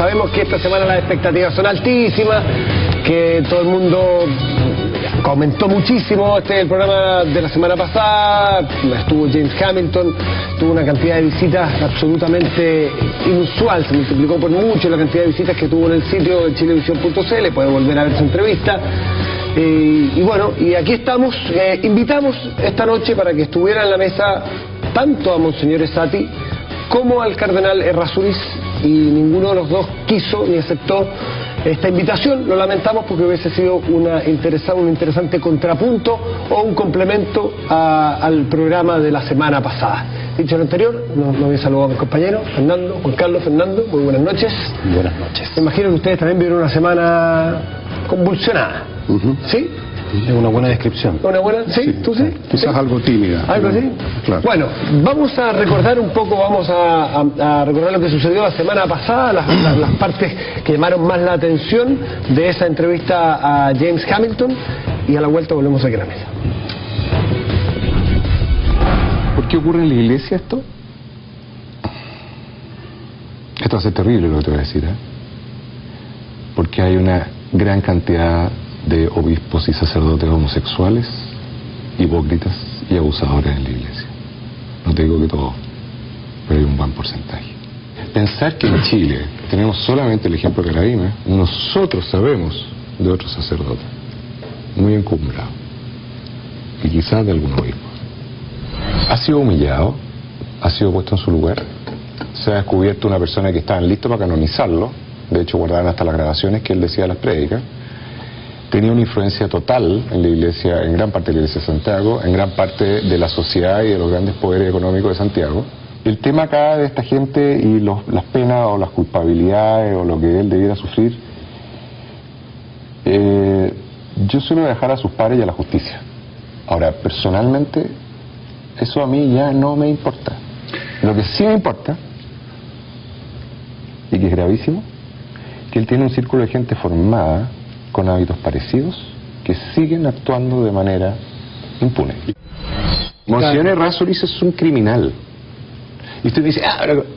Sabemos que esta semana las expectativas son altísimas, que todo el mundo comentó muchísimo el programa de la semana pasada. Estuvo James Hamilton, tuvo una cantidad de visitas absolutamente inusual, se multiplicó por mucho la cantidad de visitas que tuvo en el sitio de chilevisión.cl, puede volver a ver su entrevista. Y bueno, y aquí estamos, invitamos esta noche para que estuviera en la mesa tanto a Monseñor Esati como al Cardenal Errázuriz, y ninguno de los dos quiso ni aceptó esta invitación. Lo lamentamos porque hubiese sido un interesante contrapunto o un complemento al programa de la semana pasada. Dicho lo anterior, nos voy a saludar a mis compañeros, Fernando, Juan Carlos, Fernando, muy buenas noches. Buenas noches. Me imagino que ustedes también vieron una semana convulsionada. ¿Sí? Es una buena descripción. ¿Una buena? ¿Sí? Sí. ¿Tú sí? Quizás ¿Sí? algo tímida. ¿Algo así? Claro. Bueno, vamos a recordar un poco, vamos a recordar lo que sucedió la semana pasada, las partes que llamaron más la atención de esa entrevista a James Hamilton, y a la vuelta volvemos aquí a la mesa. ¿Por qué ocurre en la iglesia esto? Esto va a ser terrible lo que te voy a decir, ¿eh? Porque hay una gran cantidad de obispos y sacerdotes homosexuales, hipócritas y abusadores en la iglesia. No te digo que todos, pero hay un buen porcentaje. Pensar que en Chile tenemos solamente el ejemplo de Carabina, nosotros sabemos de otros sacerdotes muy encumbrados, y quizás de algún obispo. Ha sido humillado, ha sido puesto en su lugar, se ha descubierto una persona que estaban listos para canonizarlo. De hecho guardaban hasta las grabaciones que él decía de las prédicas. Tenía una influencia total en la iglesia, en gran parte de la iglesia de Santiago, en gran parte de la sociedad y de los grandes poderes económicos de Santiago. El tema acá de esta gente y las penas o las culpabilidades o lo que él debiera sufrir, yo suelo dejar a sus pares y a la justicia. Ahora, personalmente, eso a mí ya no me importa. Lo que sí me importa, y que es gravísimo, que él tiene un círculo de gente formada con hábitos parecidos que siguen actuando de manera impune. Monseñor Errázuriz es un criminal. Y usted dice,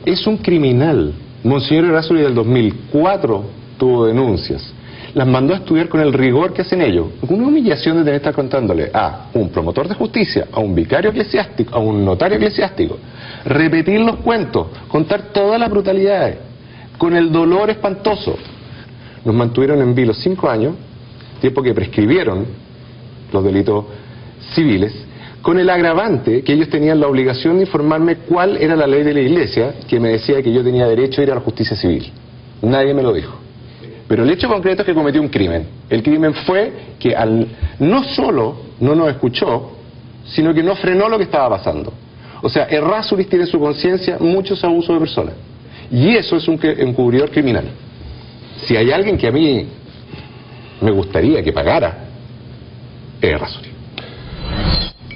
es un criminal. Monseñor Errázuriz del 2004 tuvo denuncias. Las mandó a estudiar con el rigor que hacen ellos. Una humillación de tener que estar contándole a un promotor de justicia, a un vicario eclesiástico, a un notario eclesiástico, repetir los cuentos, contar todas las brutalidades, con el dolor espantoso. Nos mantuvieron en vilo 5 años, tiempo que prescribieron los delitos civiles, con el agravante que ellos tenían la obligación de informarme cuál era la ley de la iglesia que me decía que yo tenía derecho a ir a la justicia civil. Nadie me lo dijo. Pero el hecho concreto es que cometió un crimen. El crimen fue que no solo no nos escuchó, sino que no frenó lo que estaba pasando. O sea, Errázuriz tiene en su conciencia muchos abusos de personas. Y eso es un encubridor criminal. Si hay alguien que a mí me gustaría que pagara, es Errázuriz.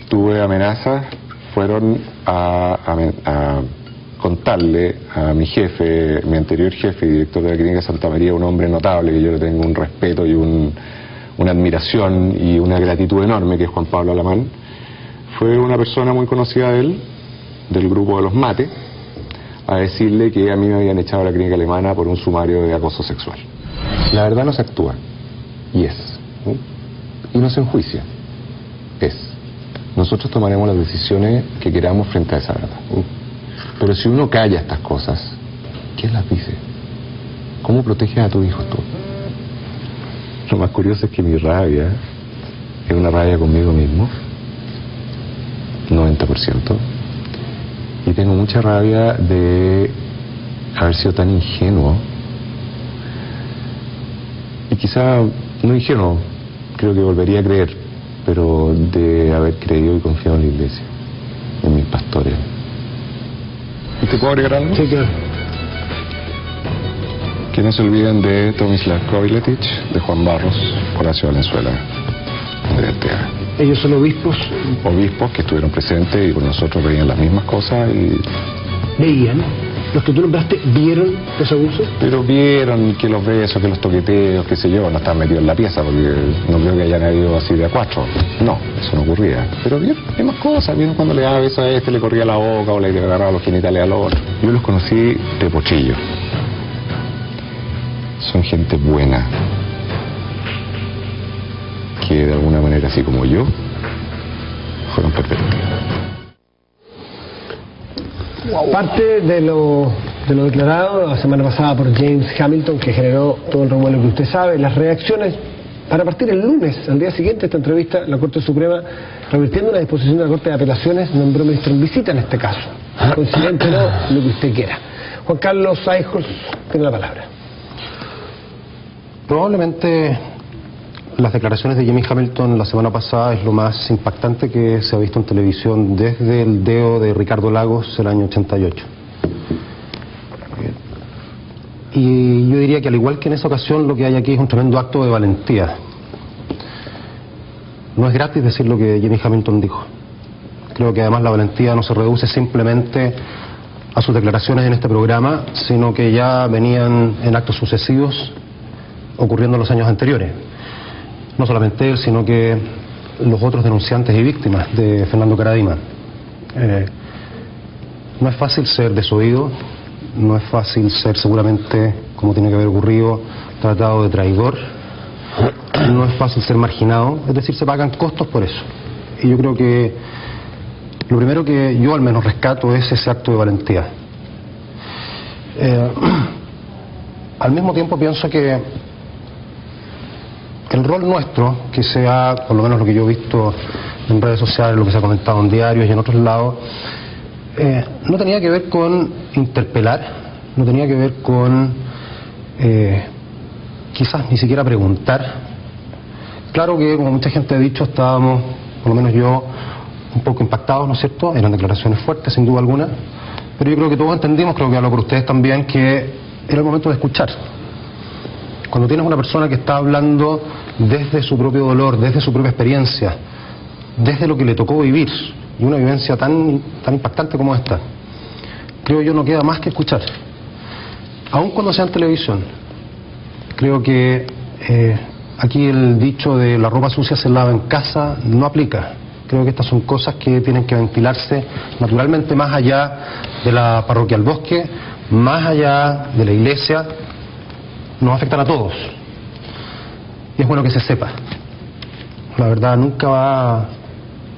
Tuve amenazas, fueron a contarle a mi jefe, mi anterior jefe y director de la Clínica Santa María, un hombre notable que yo le tengo un respeto y una admiración y una gratitud enorme, que es Juan Pablo Alamán. Fue una persona muy conocida de él, del grupo de los Mate, a decirle que a mí me habían echado a la clínica alemana por un sumario de acoso sexual. La verdad no se actúa, y es, ¿no? Y no se enjuicia, es. Nosotros tomaremos las decisiones que queramos frente a esa verdad. Pero si uno calla estas cosas, ¿quién las dice? ¿Cómo proteges a tus hijos tú? Lo más curioso es que mi rabia es una rabia conmigo mismo, 90%. Y tengo mucha rabia de haber sido tan ingenuo. Y quizá no ingenuo, creo que volvería a creer, pero de haber creído y confiado en la iglesia, en mis pastores. ¿Y te puedo agregar algo? Sí, claro. Que no se olviden de Tomislav Koiletich, de Juan Barros, Horacio Valenzuela, de Arteaga. Ellos son obispos. Obispos que estuvieron presentes y con nosotros veían las mismas cosas y... ¿Veían? ¿Los que tú nombraste vieron ese abuso? Pero vieron que los besos, que los toqueteos, qué sé yo, no estaban metidos en la pieza, porque no creo que hayan habido así de a 4. No, eso no ocurría. Pero vieron hay más cosas, vieron cuando le daba besos a este, le corría la boca o le agarraba los genitales al otro. Yo los conocí de pochillo. son gente buena, que de alguna manera, así como yo, fueron pervertidos. Parte de lo declarado la semana pasada por James Hamilton, que generó todo el revuelo que usted sabe, las reacciones para partir el lunes, al día siguiente de esta entrevista, la Corte Suprema, revirtiendo una disposición de la Corte de Apelaciones, nombró ministro en visita en este caso. Coincidente o no, lo que usted quiera. Juan Carlos Seijos tiene la palabra. Probablemente las declaraciones de Jimmy Hamilton la semana pasada es lo más impactante que se ha visto en televisión desde el deo de Ricardo Lagos el año 88. Y yo diría que al igual que en esa ocasión, lo que hay aquí es un tremendo acto de valentía. No es gratis decir lo que Jimmy Hamilton dijo. Creo que además la valentía no se reduce simplemente a sus declaraciones en este programa, sino que ya venían en actos sucesivos ocurriendo en los años anteriores. No solamente él, sino que los otros denunciantes y víctimas de Fernando Karadima. No es fácil ser desoído, no es fácil ser seguramente, como tiene que haber ocurrido, tratado de traidor, no es fácil ser marginado, es decir, se pagan costos por eso. Y yo creo que lo primero que yo al menos rescato es ese acto de valentía. Al mismo tiempo pienso que el rol nuestro, que sea, por lo menos lo que yo he visto en redes sociales, lo que se ha comentado en diarios y en otros lados, no tenía que ver con interpelar, no tenía que ver con quizás ni siquiera preguntar. Claro que, como mucha gente ha dicho, estábamos, por lo menos yo, un poco impactados, ¿no es cierto? Eran declaraciones fuertes, sin duda alguna, pero yo creo que todos entendimos, creo que hablo por ustedes también, que era el momento de escuchar. Cuando tienes una persona que está hablando desde su propio dolor, desde su propia experiencia, desde lo que le tocó vivir, y una vivencia tan impactante como esta, creo yo no queda más que escuchar. Aun cuando sea en televisión, creo que aquí el dicho de la ropa sucia se lava en casa no aplica. Creo que estas son cosas que tienen que ventilarse naturalmente más allá de la parroquia El Bosque, más allá de la iglesia. Nos afectan a todos. Y es bueno que se sepa. La verdad nunca va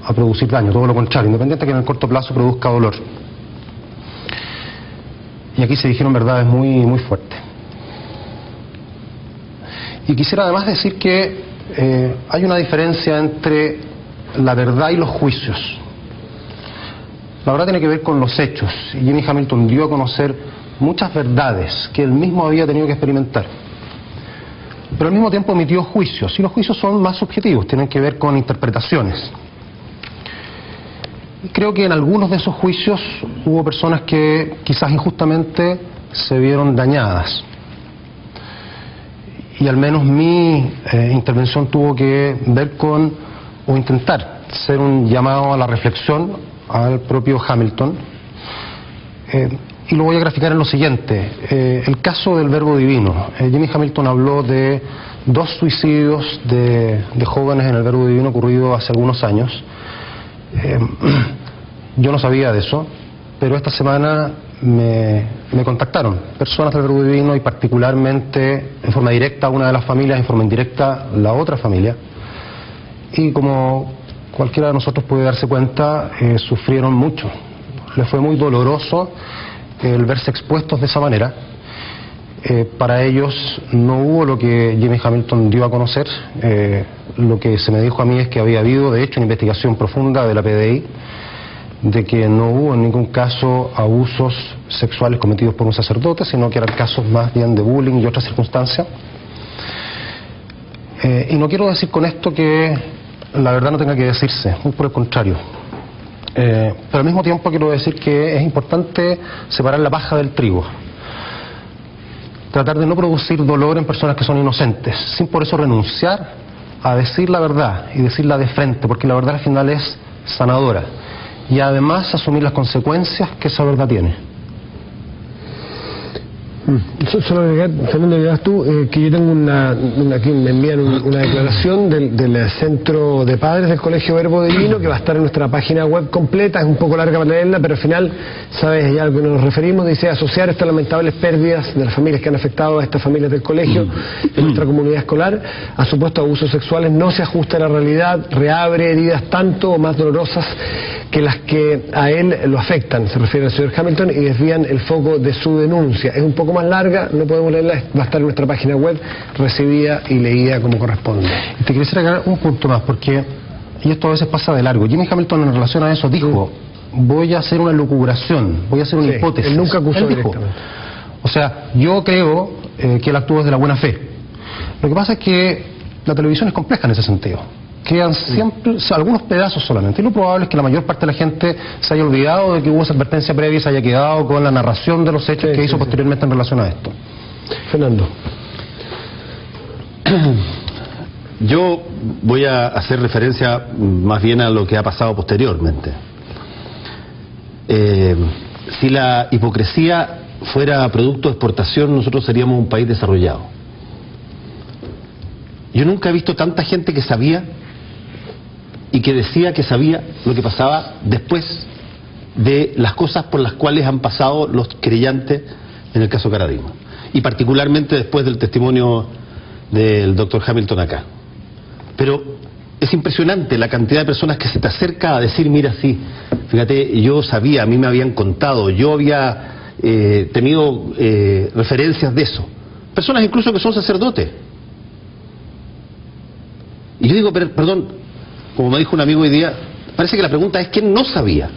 a producir daño, todo lo contrario, independiente que en el corto plazo produzca dolor. Y aquí se dijeron verdades muy fuertes. Y quisiera además decir que hay una diferencia entre la verdad y los juicios. La verdad tiene que ver con los hechos. Y Jimmy Hamilton dio a conocer muchas verdades que él mismo había tenido que experimentar. Pero al mismo tiempo emitió juicios, y los juicios son más subjetivos, tienen que ver con interpretaciones. Y creo que en algunos de esos juicios hubo personas que quizás injustamente se vieron dañadas. Y al menos mi intervención tuvo que ver con, o intentar ser un llamado a la reflexión al propio Hamilton. Y lo voy a graficar en lo siguiente. El caso del Verbo Divino. Jimmy Hamilton habló de 2 suicidios de jóvenes en el Verbo Divino ocurrido hace algunos años. Yo no sabía de eso, pero esta semana me contactaron personas del Verbo Divino, y particularmente en forma directa una de las familias, en forma indirecta la otra familia. Y como cualquiera de nosotros puede darse cuenta, sufrieron mucho. Les fue muy doloroso el verse expuestos de esa manera. Para ellos no hubo lo que Jimmy Hamilton dio a conocer. Lo que se me dijo a mí es que había habido, de hecho, una investigación profunda de la PDI, de que no hubo en ningún caso abusos sexuales cometidos por un sacerdote, sino que eran casos más bien de bullying y otras circunstancias. Y no quiero decir con esto que la verdad no tenga que decirse, muy por el contrario. Pero al mismo tiempo quiero decir que es importante separar la paja del trigo. Tratar de no producir dolor en personas que son inocentes, sin por eso renunciar a decir la verdad y decirla de frente, porque la verdad al final es sanadora. Y además asumir las consecuencias que esa verdad tiene. Solo agregar, Fernando, dirás tú, que yo tengo aquí me envían una declaración del Centro de Padres del Colegio Verbo Divino, que va a estar en nuestra página web completa, es un poco larga para leerla, pero al final, sabes ya a lo que nos referimos, dice: asociar estas lamentables pérdidas de las familias que han afectado a estas familias del colegio en nuestra comunidad escolar a supuestos abusos sexuales no se ajusta a la realidad, reabre heridas tanto o más dolorosas que las que a él lo afectan, se refiere al señor Hamilton, y desvían el foco de su denuncia. Es un poco más larga, no podemos leerla, va a estar en nuestra página web, recibida y leída como corresponde. Te quería agregar un punto más, porque, y esto a veces pasa de largo, Jimmy Hamilton en relación a eso dijo: voy a hacer una lucubración, voy a hacer una hipótesis. Él nunca acusó directamente. O sea, yo creo que él actuó desde la buena fe. Lo que pasa es que la televisión es compleja en ese sentido. Quedan siempre algunos pedazos solamente, y lo probable es que la mayor parte de la gente se haya olvidado de que hubo esa advertencia previa y se haya quedado con la narración de los hechos que hizo posteriormente en relación a esto. Fernando. Yo voy a hacer referencia más bien a lo que ha pasado posteriormente. Si la hipocresía fuera producto de exportación, nosotros seríamos un país desarrollado. Yo nunca he visto tanta gente que sabía y que decía que sabía lo que pasaba después de las cosas por las cuales han pasado los querellantes en el caso Caradima, y particularmente después del testimonio del doctor Hamilton acá. Pero es impresionante la cantidad de personas que se te acerca a decir: mira, sí, fíjate, yo sabía, a mí me habían contado, yo había tenido referencias de eso. Personas incluso que son sacerdotes. Y yo digo, perdón, como me dijo un amigo hoy día, parece que la pregunta es: ¿quién no sabía?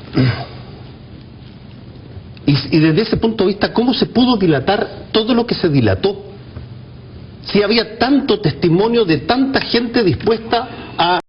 Y desde ese punto de vista, ¿cómo se pudo dilatar todo lo que se dilató? Si había tanto testimonio de tanta gente dispuesta a